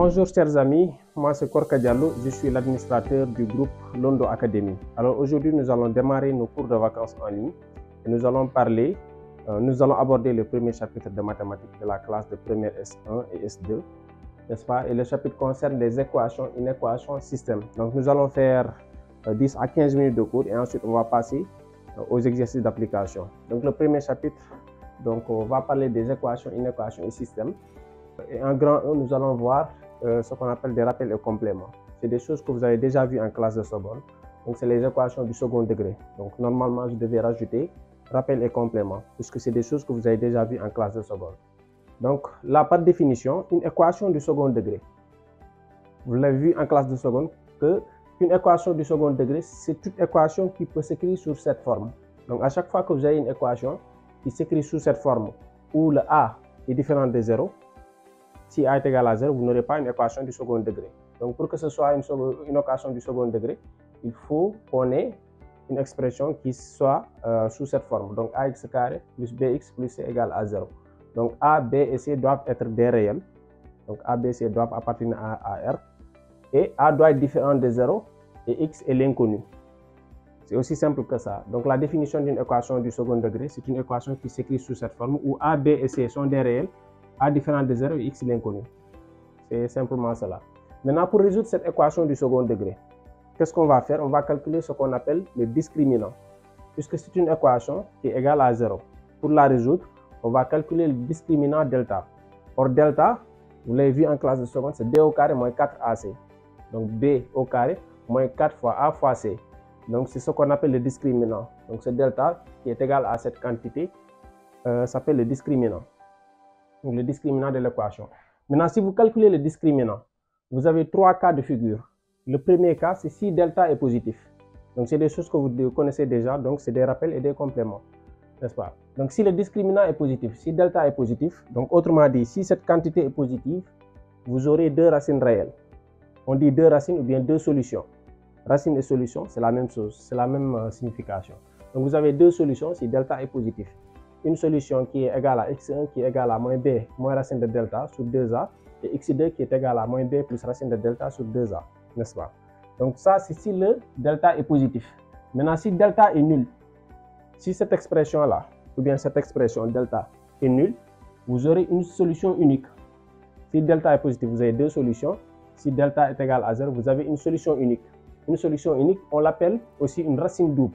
Bonjour chers amis, moi c'est Korka Diallo, je suis l'administrateur du groupe Londo Academy. Alors aujourd'hui nous allons démarrer nos cours de vacances en ligne et nous allons aborder le premier chapitre de mathématiques de la classe de première S1 et S2, n'est-ce pas? Et le chapitre concerne les équations, inéquations, système. Donc nous allons faire 10 à 15 minutes de cours et ensuite on va passer aux exercices d'application. Donc le premier chapitre, on va parler des équations, inéquations et systèmes. Et en grand 1, nous allons voir ce qu'on appelle des rappels et compléments. C'est des choses que vous avez déjà vues en classe de seconde. Donc, c'est les équations du second degré. Donc, normalement, je devais rajouter rappels et compléments, puisque c'est des choses que vous avez déjà vues en classe de seconde. Donc, là, par définition, une équation du second degré. Vous l'avez vu en classe de seconde, qu'une équation du second degré, c'est une équation qui peut s'écrire sous cette forme. Donc, à chaque fois que vous avez une équation qui s'écrit sous cette forme, où le A est différent de 0, si A est égal à 0, vous n'aurez pas une équation du second degré. Donc, pour que ce soit une équation du second degré, il faut qu'on ait une expression qui soit sous cette forme. Donc, ax carré plus bx plus c égale à 0. Donc, A, B et C doivent être des réels. Donc, A, B, C doivent appartenir à R. Et A doit être différent de 0 et x est l'inconnu. C'est aussi simple que ça. Donc, la définition d'une équation du second degré, c'est une équation qui s'écrit sous cette forme où A, B et C sont des réels. A différent de 0 et x l'inconnu. C'est simplement cela. Maintenant, pour résoudre cette équation du second degré, qu'est-ce qu'on va faire? On va calculer ce qu'on appelle le discriminant. Puisque c'est une équation qui est égale à 0. Pour la résoudre, on va calculer le discriminant delta. Or, delta, vous l'avez vu en classe de seconde, c'est b au carré moins 4ac. Donc, b au carré moins 4 fois a fois c. Donc, c'est ce qu'on appelle le discriminant. Donc, ce delta qui est égal à cette quantité s'appelle le discriminant. Donc, le discriminant de l'équation. Maintenant, si vous calculez le discriminant, vous avez trois cas de figure. Le premier cas, c'est si delta est positif. Donc, c'est des choses que vous connaissez déjà. Donc, c'est des rappels et des compléments. N'est-ce pas? Donc, si le discriminant est positif, si delta est positif, donc autrement dit, si cette quantité est positive, vous aurez deux racines réelles. On dit deux racines ou bien deux solutions. Racine et solution, c'est la même chose, c'est la même signification. Donc, vous avez deux solutions si delta est positif. Une solution qui est égale à x1 qui est égale à moins b moins racine de delta sur 2a et x2 qui est égal à moins b plus racine de delta sur 2a, n'est-ce pas? Donc ça, c'est si le delta est positif. Maintenant, si delta est nul, si cette expression-là, ou bien cette expression delta est nulle, vous aurez une solution unique. Si delta est positif, vous avez deux solutions. Si delta est égal à 0, vous avez une solution unique. Une solution unique, on l'appelle aussi une racine double.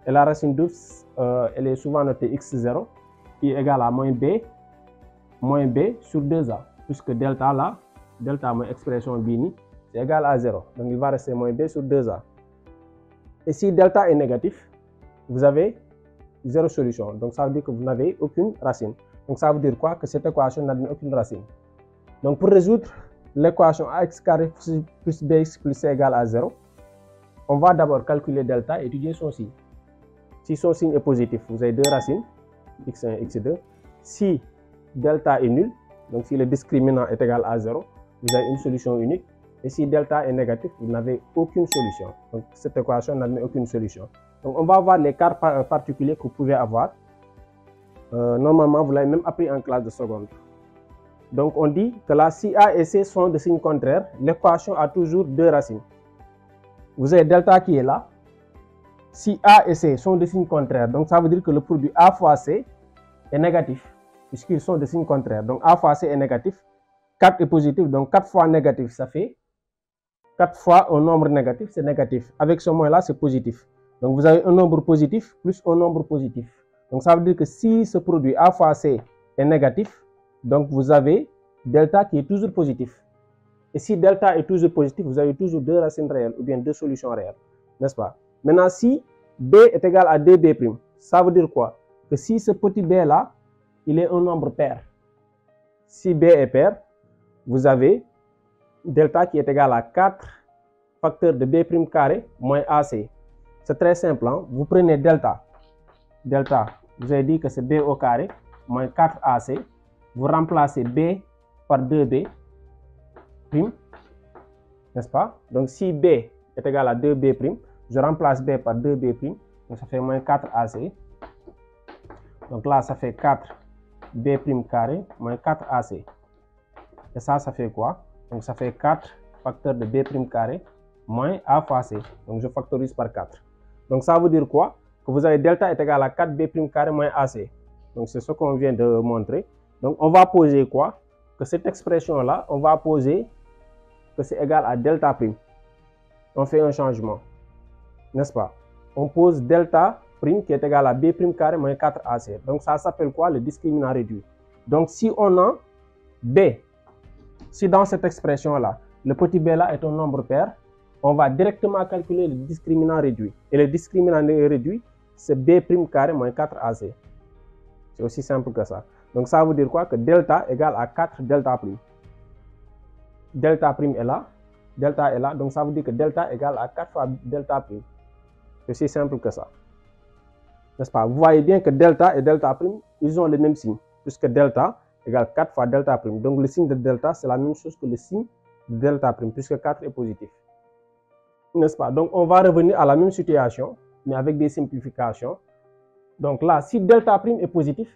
Et la racine double, elle est souvent notée x0 qui est égal à moins b sur 2a. Puisque delta là, delta moins expression bini, c'est égal à 0. Donc il va rester moins b sur 2a. Et si delta est négatif, vous avez zéro solution. Donc ça veut dire que vous n'avez aucune racine. Donc ça veut dire quoi? Que cette équation n'a aucune racine. Donc pour résoudre l'équation ax carré plus bx plus c égale à 0, on va d'abord calculer delta et étudier son signe. Si son signe est positif, vous avez deux racines, x1 et x2. Si delta est nul, donc si le discriminant est égal à 0, vous avez une solution unique. Et si delta est négatif, vous n'avez aucune solution. Donc cette équation n'admet aucune solution. Donc on va voir les cas particuliers que vous pouvez avoir. Normalement, vous l'avez même appris en classe de seconde. Donc on dit que là, si A et C sont de signes contraires, l'équation a toujours deux racines. Vous avez delta qui est là. Si A et C sont de signes contraires, donc ça veut dire que le produit A fois C est négatif, puisqu'ils sont de signes contraires. Donc A fois C est négatif, 4 est positif, donc 4 fois négatif, ça fait 4 fois un nombre négatif, c'est négatif. Avec ce moins-là, c'est positif. Donc vous avez un nombre positif plus un nombre positif. Donc ça veut dire que si ce produit A fois C est négatif, donc vous avez delta qui est toujours positif. Et si delta est toujours positif, vous avez toujours deux racines réelles ou bien deux solutions réelles, n'est-ce pas? Maintenant, si b est égal à 2b', ça veut dire quoi? Que si ce petit b là, il est un nombre pair. Si b est pair, vous avez delta qui est égal à 4 facteurs de b' carré moins ac. C'est très simple, hein? Vous prenez delta. Delta, vous avez dit que c'est b au carré moins 4ac. Vous remplacez b par 2b', n'est-ce pas? Donc si b est égal à 2b', je remplace b par 2b', donc ça fait moins 4ac. Donc là, ça fait 4b' carré moins 4ac. Et ça fait quoi? Donc ça fait 4 facteur de B' carré moins A fois C. Donc je factorise par 4. Donc ça veut dire quoi? Que vous avez delta est égal à 4B' carré moins AC. Donc c'est ce qu'on vient de montrer. Donc on va poser quoi? Que cette expression-là, on va poser que c'est égal à delta prime. On fait un changement, n'est-ce pas? On pose delta prime qui est égal à B' carré moins 4AC. Donc ça s'appelle quoi? Le discriminant réduit. Donc si on a B, si dans cette expression-là, le petit b là est un nombre pair, on va directement calculer le discriminant réduit. Et le discriminant réduit, c'est B' carré moins 4AC. C'est aussi simple que ça. Donc ça veut dire quoi? Que delta égale à 4 delta prime. Delta prime est là, delta est là, donc ça veut dire que delta égale à 4 fois delta prime. C'est aussi simple que ça. N'est-ce pas? Vous voyez bien que delta et delta prime, ils ont le même signe, puisque delta égale 4 fois delta prime. Donc le signe de delta, c'est la même chose que le signe de delta prime, puisque 4 est positif. N'est-ce pas? Donc on va revenir à la même situation, mais avec des simplifications. Donc là, si delta prime est positif,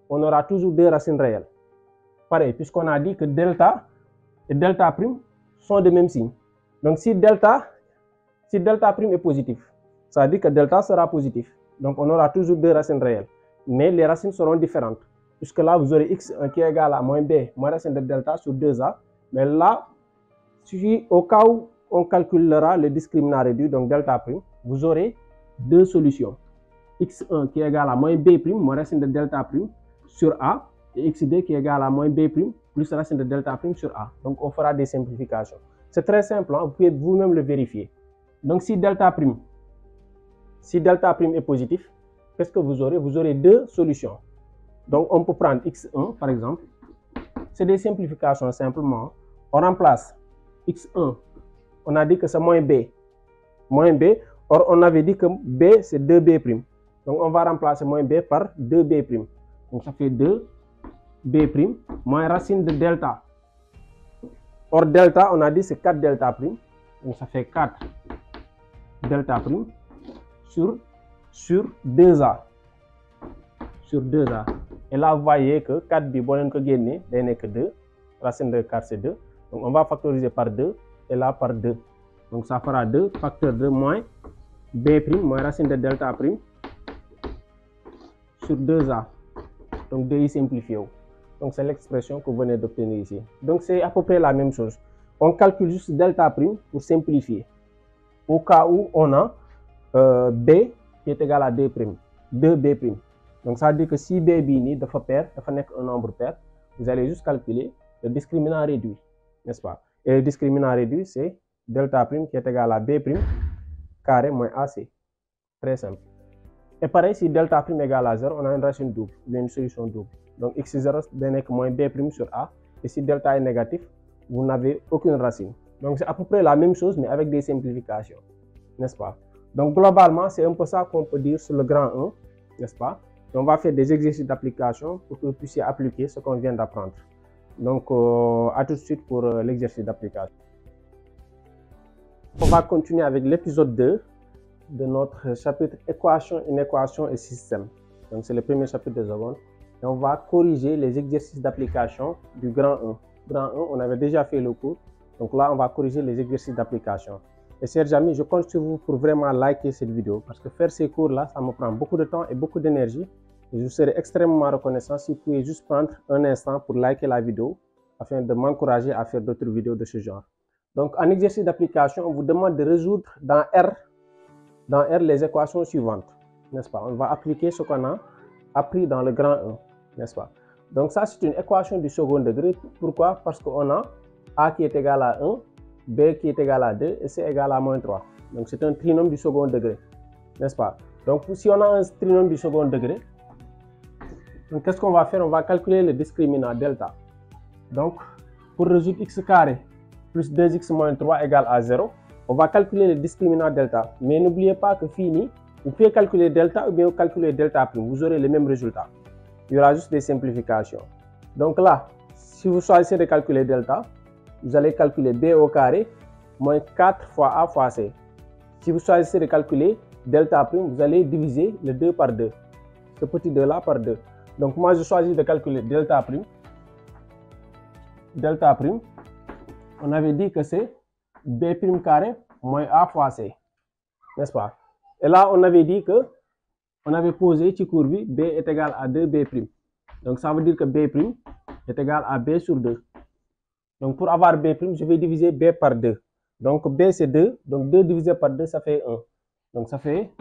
on aura toujours deux racines réelles. Pareil, puisqu'on a dit que delta et delta prime sont de même signe. Donc si delta prime est positif, ça veut dire que delta sera positif. Donc on aura toujours deux racines réelles. Mais les racines seront différentes. Puisque là, vous aurez x1 qui est égal à moins b moins racine de delta sur 2a. Mais là, si au cas où on calculera le discriminant réduit, donc delta prime, vous aurez deux solutions. x1 qui est égal à moins b' moins racine de delta prime sur a, et x2 qui est égal à moins b' plus racine de delta prime sur a. Donc on fera des simplifications. C'est très simple, hein? Vous pouvez vous-même le vérifier. Donc si delta prime est positif, qu'est-ce que vous aurez? Vous aurez deux solutions. Donc on peut prendre x1 par exemple. C'est des simplifications simplement. On remplace x1, on a dit que c'est moins b. Or on avait dit que b c'est 2b'. Donc on va remplacer moins b par 2b'. Donc ça fait 2b' moins racine de delta. Or delta, on a dit c'est 4 delta prime. Donc ça fait 4 delta prime sur 2a. Sur 2a. Et là vous voyez que 4 bi, bon ko génné, day nek 2. Racine de 4 c'est 2. Donc on va factoriser par 2 et là par 2. Donc ça fera 2 facteur de moins b' moins racine de delta prime sur 2a. Donc 2i simplifié. Donc c'est l'expression que vous venez d'obtenir ici. Donc c'est à peu près la même chose. On calcule juste delta prime pour simplifier. Au cas où on a b qui est égal à 2b'. Donc ça veut dire que si b bini de pair, un nombre pair, vous allez juste calculer le discriminant réduit, n'est-ce pas? Et le discriminant réduit, c'est delta prime qui est égal à b' carré moins ac. Très simple. Et pareil, si delta prime est égal à 0, on a une racine double, une solution double. Donc x0 est moins b' sur a. Et si delta est négatif, vous n'avez aucune racine. Donc c'est à peu près la même chose, mais avec des simplifications, n'est-ce pas? Donc globalement, c'est un peu ça qu'on peut dire sur le grand 1, n'est-ce pas? On va faire des exercices d'application pour que vous puissiez appliquer ce qu'on vient d'apprendre. Donc à tout de suite pour l'exercice d'application. On va continuer avec l'épisode 2 de notre chapitre équation, inéquation et système. Donc c'est le premier chapitre de seconde. Et on va corriger les exercices d'application du grand 1. Grand 1, on avait déjà fait le cours. Donc là, on va corriger les exercices d'application. Et chers amis, je compte sur vous pour vraiment liker cette vidéo. Parce que faire ces cours-là, ça me prend beaucoup de temps et beaucoup d'énergie. Et je serai extrêmement reconnaissant si vous pouvez juste prendre un instant pour liker la vidéo afin de m'encourager à faire d'autres vidéos de ce genre. Donc en exercice d'application, on vous demande de résoudre dans R les équations suivantes, n'est-ce pas? On va appliquer ce qu'on a appris dans le grand 1, n'est-ce pas? Donc ça, c'est une équation du second degré. Pourquoi? Parce qu'on a A qui est égal à 1, B qui est égal à 2 et C égal à moins 3. Donc c'est un trinôme du second degré, n'est-ce pas? Donc si on a un trinôme du second degré, donc qu'est-ce qu'on va faire? On va calculer le discriminant delta. Donc pour résoudre x carré plus 2x moins 3 égale à 0, on va calculer le discriminant delta. Mais n'oubliez pas que fini, vous pouvez calculer delta ou bien calculer delta prime. Vous aurez le même résultat. Il y aura juste des simplifications. Donc là, si vous choisissez de calculer delta, vous allez calculer b au carré moins 4 fois a fois c. Si vous choisissez de calculer delta prime, vous allez diviser le 2 par 2. Ce petit 2 là par 2. Donc moi, je choisis de calculer delta prime. on avait dit que c'est B' carré moins A fois C, n'est-ce pas? Et là, on avait dit que, on avait posé ci cours bi, B est égal à 2B'. Donc, ça veut dire que B' est égal à B sur 2. Donc, pour avoir B', je vais diviser B par 2. Donc, B c'est 2, donc 2 divisé par 2, ça fait 1. Donc, ça fait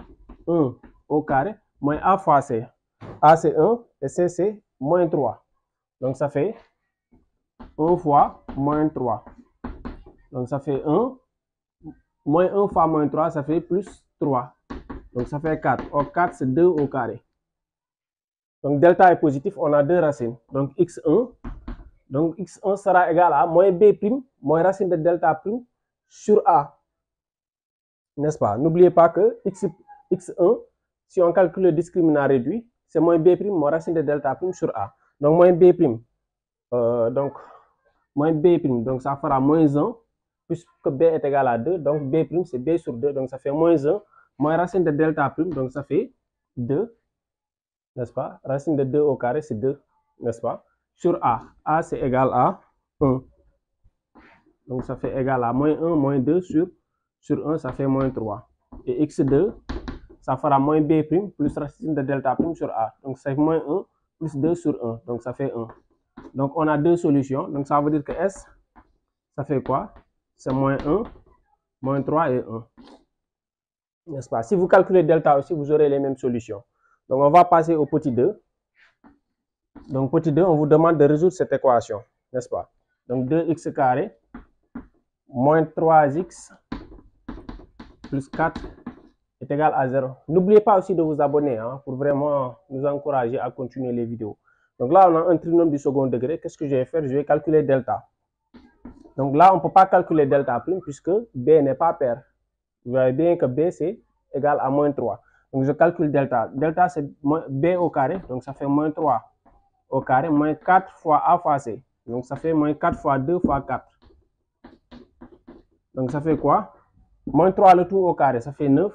1 au carré moins A fois C. A c'est 1 et C c'est moins 3. Donc, ça fait 1 fois moins 3. Donc, ça fait 1. Moins 1 fois moins 3, ça fait plus 3. Donc, ça fait 4. Or, 4, c'est 2 au carré. Donc, delta est positif, on a deux racines. Donc, x1. Donc, x1 sera égal à moins B', moins racine de delta prime sur A. N'est-ce pas? N'oubliez pas que x1, si on calcule le discriminant réduit, c'est moins B', moins racine de delta prime sur A. Donc, moins B', donc ça fera moins 1, puisque B est égal à 2. Donc, B' c'est B sur 2, donc ça fait moins 1, moins racine de delta prime, donc ça fait 2, n'est-ce pas? Racine de 2 au carré, c'est 2, n'est-ce pas? Sur A. A, c'est égal à 1. Donc, ça fait égal à moins 1, moins 2 sur 1, ça fait moins 3. Et x2, ça fera moins B' plus racine de delta prime sur A. Donc, c'est moins 1 plus 2 sur 1. Donc, ça fait 1. Donc, on a deux solutions. Donc, ça veut dire que S, ça fait quoi? C'est moins 1, moins 3 et 1. N'est-ce pas? Si vous calculez delta aussi, vous aurez les mêmes solutions. Donc, on va passer au petit 2. Donc, petit 2, on vous demande de résoudre cette équation, n'est-ce pas? Donc, 2x carré moins 3x plus 4 est égal à 0. N'oubliez pas aussi de vous abonner pour vraiment nous encourager à continuer les vidéos. Donc là, on a un trinôme du second degré. Qu'est-ce que je vais faire? Je vais calculer delta. Donc là, on ne peut pas calculer delta prime puisque B n'est pas pair. Vous voyez bien que B, c'est égal à moins 3. Donc, je calcule delta. Delta, c'est B au carré. Donc, ça fait moins 3 au carré, moins 4 fois A fois C. Donc, ça fait moins 4 fois 2 fois 4. Donc, ça fait quoi? Moins 3 le tout au carré, ça fait 9.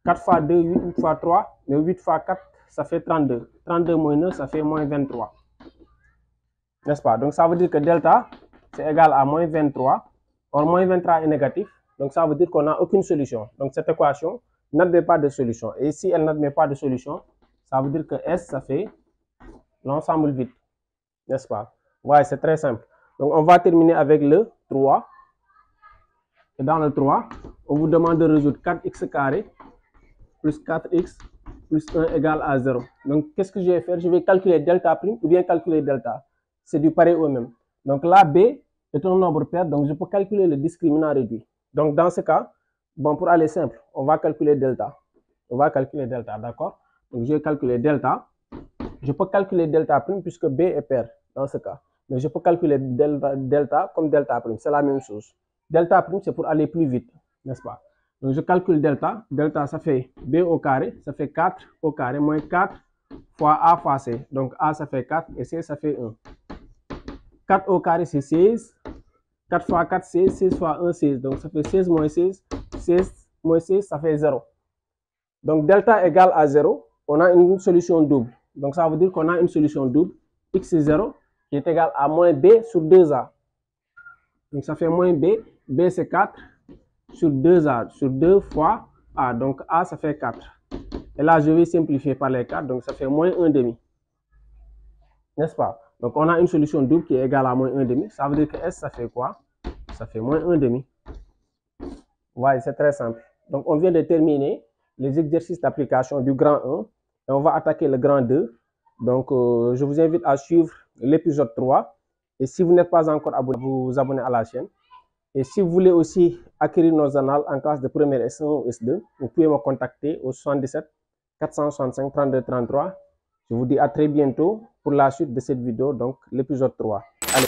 4 fois 2, 8, 8 fois 3. Mais 8 fois 4, ça fait 32. 32 moins 9, ça fait moins 23. N'est-ce pas? Donc, ça veut dire que delta, c'est égal à moins 23. Or, moins 23 est négatif. Donc, ça veut dire qu'on n'a aucune solution. Donc, cette équation n'admet pas de solution. Et si elle n'admet pas de solution, ça veut dire que S, ça fait l'ensemble vide. N'est-ce pas? Ouais, c'est très simple. Donc, on va terminer avec le 3. Et dans le 3, on vous demande de résoudre 4x carré plus 4x plus 1 égale à 0. Donc, qu'est-ce que je vais faire? Je vais calculer delta prime ou bien calculer delta. C'est du pareil au même. Donc là, B est un nombre pair, donc je peux calculer le discriminant réduit. Donc, dans ce cas, bon, pour aller simple, on va calculer delta. On va calculer delta, d'accord? Donc, je vais calculer delta. Je peux calculer delta prime puisque B est pair dans ce cas. Mais je peux calculer delta comme delta prime. C'est la même chose. Delta prime, c'est pour aller plus vite, n'est-ce pas? Donc, je calcule delta. Delta, ça fait B au carré. Ça fait 4 au carré moins 4 fois A fois C. Donc, A, ça fait 4 et C, ça fait 1. 4 au carré, c'est 16. 4 fois 4, 16. 16 fois 1, 16. Donc, ça fait 16 moins 16. 16 moins 16, ça fait 0. Donc, delta égale à 0. On a une solution double. Donc, ça veut dire qu'on a une solution double. X c'est 0 qui est égal à moins B sur 2A. Donc, ça fait moins B. B, c'est 4 sur 2A, sur 2 fois A. Donc, A, ça fait 4. Et là, je vais simplifier par les 4. Donc, ça fait moins 1 demi. N'est-ce pas? Donc, on a une solution double qui est égale à moins 1 demi. Ça veut dire que S, ça fait quoi? Ça fait moins 1 demi. Ouais, c'est très simple. Donc, on vient de terminer les exercices d'application du grand 1. Et on va attaquer le grand 2. Donc, je vous invite à suivre l'épisode 3. Et si vous n'êtes pas encore abonné, vous abonnez à la chaîne. Et si vous voulez aussi acquérir nos annales en classe de première S1 ou S2, vous pouvez me contacter au 77 465 32 33. Je vous dis à très bientôt pour la suite de cette vidéo, donc l'épisode 3. Allez.